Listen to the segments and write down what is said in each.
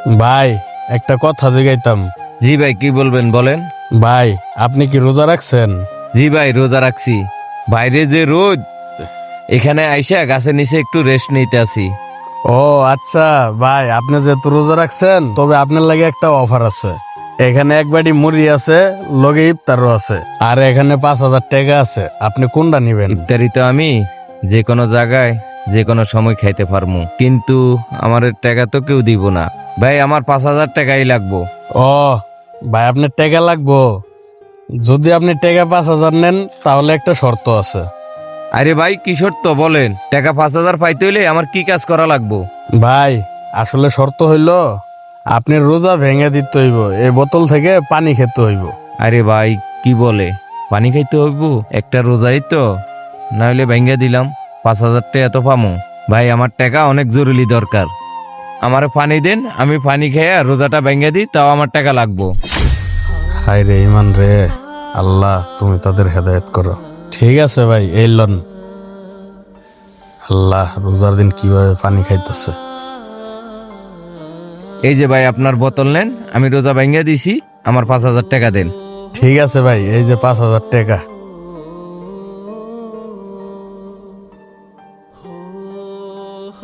ভাই একটা কথা জিগাইতাম। জি ভাই, কি বলবেন বলেন। ভাই আপনি কি রোজা রাখছেন? জি ভাই, রোজা রাখছি। বাইরে যে রোদ, এখানে আইসা গাছের নিচে একটু রেস্ট নিতে আসি। ও আচ্ছা ভাই, আপনি যেহেতু রোজা রাখছেন তবে আপনার লাগে একটা অফার আছে। এখানে এক বাড়ি মুড়ি আছে, লগে ইফতারও আছে, আর এখানে 5,000 টাকা আছে। আপনি কোনটা নিবেন? ইফতারি তো আমি যে কোনো জায়গায় যে কোনো সময় খাইতে পারমু, কিন্তু আমার টাকা তো কেউ দিব না ভাই। আমার 5,000 টাকাই লাগবো। ও ভাই, আপনার টাকা লাগবো? যদি আপনি টাকা 5,000 নেন তাহলে একটা শর্ত আছে। আরে ভাই, কি শর্ত বলেন? টাকা 5,000 পাইতে হইলে আমার কি কাজ করা লাগবো? ভাই আসলে শর্ত হইল, আপনি রোজা ভেঙে দিতে হইব, এই বোতল থেকে পানি খেতে হইব। আরে ভাই, কি বলে? পানি খাইতে হইব? একটা রোজাই তো, না হলে ভাঙ্গা দিলাম। 5,000 টাকা এত পামো? ভাই আমার টাকা অনেক জরুরি দরকার। আমারে পানি দেন, আমি পানি খেয়ে রোজাটা ভেঙ্গে দিই, তাও আমার টাকা লাগবো। হায় রে ইমান রে, আল্লাহ তুমি তাদের হেদায়েত করো। ঠিক আছে ভাই, এই লন। আল্লাহ রোজার দিন কিভাবে পানি খাইতেছে। এই যে ভাই, আপনার বোতল নেন, আমি রোজা ভেঙ্গে দিছি, আমার 5,000 টাকা দেন। ঠিক আছে ভাই, এই যে 5,000 টাকা।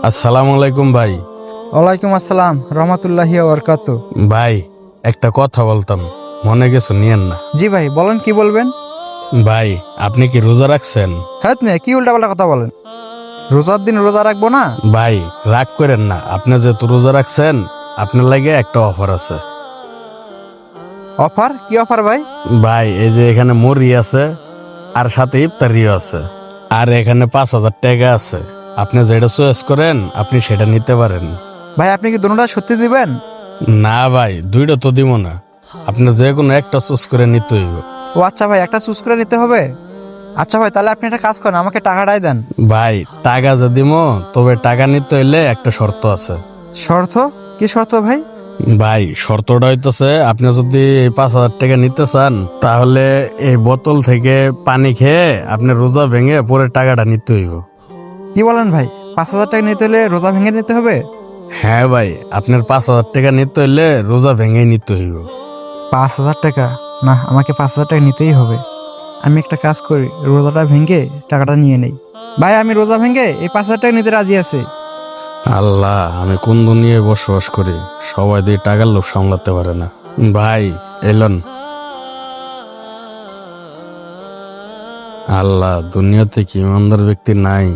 আসসালামু আলাইকুম ভাই। ওয়ালাইকুম আসসালাম রহমতুল্লাহি বরকাত। ভাই একটা কথা বলতাম, মনে কিছু নিয়েন না। জি ভাই বলেন, কি বলবেন? ভাই আপনি কি রোজা রাখছেন? হ্যাঁ মেয়ে, কি উল্টাপাল্টা কথা বলেন? রোজার দিন রোজা রাখবো না? ভাই রাগ করেন না, আপনি যেহেতু রোজা রাখছেন আপনার লাগে একটা অফার আছে। অফার? কি অফার ভাই? ভাই এই যে এখানে মুড়ি আছে, আর সাথে ইফতারিও আছে, আর এখানে 5,000 টাকা আছে। আপনি যেটা চয়েস করেন আপনি সেটা নিতে পারেন। ভাই আপনি কি দুটোটা সত্যি দিবেন? না ভাই, দুইটা তো দিব না, আপনি যে কোনো একটা চুজ করে নিতে হইব। ও আচ্ছা ভাই, একটা চুজ করে নিতে হবে। আচ্ছা ভাই, তাহলে আপনি একটা কাজ করেন, আমাকে টাকাটাই দেন। ভাই টাকা যে দিব, তবে টাকা নিতে হইলে একটা শর্ত আছে। শর্ত? কি শর্ত ভাই? ভাই শর্তটা হইতেছে, আপনি যদি এই 5,000 টাকা নিতে চান তাহলে এই বোতল থেকে পানি খেয়ে আপনি রোজা ভেঙে পরে টাকাটা নিতে হইব। কি বলেন ভাই? 5,000 টাকা নিতে হলে রোজা ভেঙে নিতে হবে? হ্যাঁ ভাই, আপনার 5,000 টাকা নিতে হইলে রোজা ভেঙে নিতে হইব। 5,000 টাকা? না, আমাকে 5,000 টাকা নিতেই হবে। আমি একটা কাজ করি, রোজাটা ভেঙে টাকাটা নিয়ে নেই। ভাই আমি রোজা ভেঙে এই 5,000 টাকা নিতে রাজি আছি। আল্লাহ, আমি কোন দুনিয়ায় বসবাস করি, সবাই দিয়ে টাকার লোভ সামলাতে পারে না। ভাই এলন। আল্লাহ, দুনিয়াতে কি ইমানদার ব্যক্তি নাই?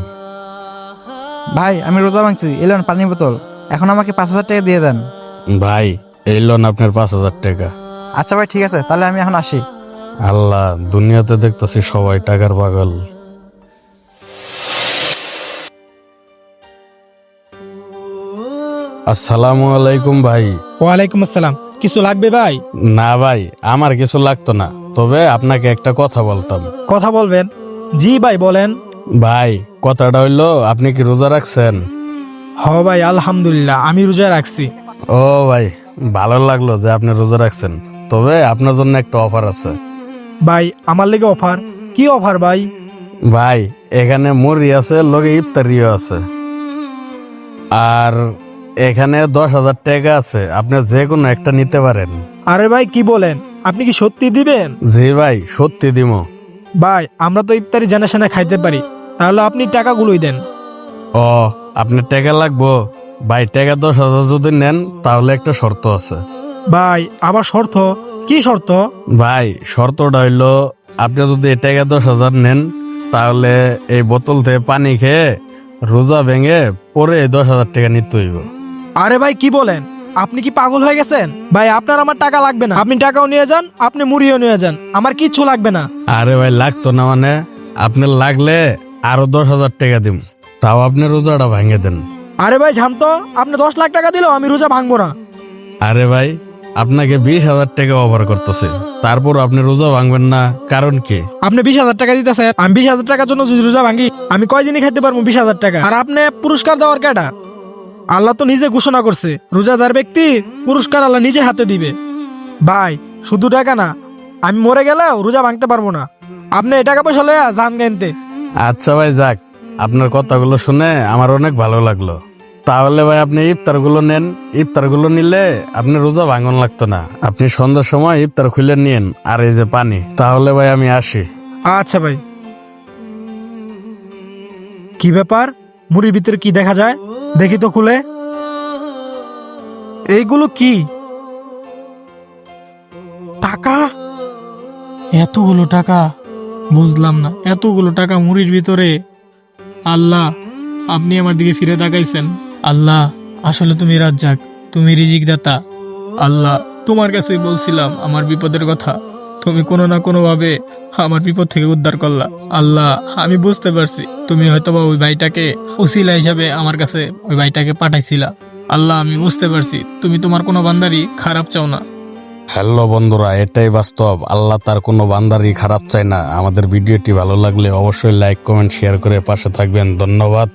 ভাই আমি রোজা ভাঙছি, এলেন পানির বোতল। এখন আমাকে 5,000 টাকা দিয়ে দেন। ভাই এলন আপনার 5,000 টাকা। আচ্ছা ভাই ঠিক আছে, তাহলে আমি এখন আসি। আল্লাহ, দুনিয়াতে দেখতেছি সবাই টাকার পাগল। আসসালামু আলাইকুম ভাই। ওয়ালাইকুম আসসালাম। কিছু লাগবে ভাই? না ভাই, আমার কিছু লাগতো না, তবে আপনাকে একটা কথা বলতাম। কথা বলবেন? জি ভাই বলেন। ভাই কথাটা হইলো, আপনি কি রোজা রাখছেন? হ ভাই, আলহামদুলিল্লাহ আমি রোজা রাখছি। ও ভাই, ভালো লাগলো যে আপনি রোজা রাখছেন, তবে আপনার জন্য একটা অফার আছে। ভাই আমার লেগে অফার? কি অফার ভাই? ভাই এখানে মুড়ি আছে, লগে ইফতারিও আছে, আর এখানে 10,000 টাকা আছে, আপনি যে কোনো একটা নিতে পারেন। আরে ভাই কি বলেন? আপনি কি সত্যি দিবেন? জি ভাই, সত্যি দিমো। ভাই আমরা তো ইফতারি জানা শোনা খাইতে পারি, তাহলে আপনি টাকাগুলোই দেন। ও আপনার টাকা লাগবো? ভাই টাকা 10,000 যদি নেন তাহলে একটা শর্ত আছে। ভাই আবার শর্ত? কি শর্ত? ভাই শর্তটা হইলো, আপনি যদি এই টাকা 10,000 নেন তাহলে এই বোতল থেকে পানি খেয়ে রোজা ভেঙে পরে 10,000 টাকা নিতে হইব। আরে ভাই কি বলেন? আপনি কি পাগল হয়ে গেছেন? ভাই আপনার আমার টাকা লাগবে না, আপনি টাকাও নিয়ে যান, আপনি মুড়িও নিয়ে যান, আমার কিচ্ছু লাগবে না। আরে ভাই লাগতো না মানে, আপনার লাগলে আরো 10,000 টাকা দিম, তাও আপনি রোজাটা ভাঙে দেন। আরে ভাই জানতো, আপনি 10 লাখ টাকা দিলেও আমি রোজা ভাঙবো না। আরে ভাই, আপনাকে 20,000 টাকা অফার করতেছে, তারপর আপনি রোজা ভাঙবেন না, কারণ কি? আপনি 20,000 টাকা দিতেছেন, আমি 20,000 টাকার জন্য যদি রোজা ভাঙি আমি কয়দিনই খাইতে পারবো 20,000 টাকা? আর আপনি পুরস্কার দেওয়ার কেটা? আল্লাহ তো নিজে ঘোষণা করছে, রোজাদার ব্যক্তি পুরস্কার আল্লাহ নিজে হাতে দিবে। ভাই শুধু টাকা না, আমি মরে গেলেও রোজা ভাঙতে পারবো না। আপনি এই টাকা পয়সা লইয়া যান কিনতে। আচ্ছা ভাই যাক, আপনার কথাগুলো শুনে আমার অনেক ভালো লাগলো। তাহলে ভাই আপনি ইফতার গুলো নেন, ইফতার গুলো নিলে আপনি রোজা ভাঙন লাগতো না। আপনি সন্ধ্যার সময় ইফতার খুলে নিন, আর এই যে পানি। তাহলে ভাই আমি আসি। আচ্ছা ভাই। কি ব্যাপার, মুড়ির ভিতরে কি দেখা যায়? দেখি তো খুলে। এইগুলো কি? টাকা? এতগুলো টাকা? বুঝলাম না, এতগুলো টাকা মুড়ির ভিতরে। আল্লাহ, আপনি আমার দিকে ফিরে তাকাইছেন। আল্লাহ, আসলে তুমি রাজ্জাক, তুমি রিজিক দাতা। আল্লাহ, তোমার কাছে বলছিলাম আমার বিপদের কথা, তুমি কোনো না কোনো ভাবে আমার বিপদ থেকে উদ্ধার করলা। আল্লাহ, আমি বুঝতে পারছি তুমি হয়তোবা ওই ভাইটাকে উসিলা হিসাবে আমার কাছে ওই ভাইটাকে পাঠাইছিলা। আল্লাহ, আমি বুঝতে পারছি তুমি তোমার কোনো বান্দারই খারাপ চাও না। হ্যালো বন্ধুরা, এটাই বাস্তব। আল্লাহ তার কোনো বান্দারই খারাপ চায় না। আমাদের ভিডিওটি ভালো লাগলে অবশ্যই লাইক, কমেন্ট, শেয়ার করে পাশে থাকবেন। ধন্যবাদ।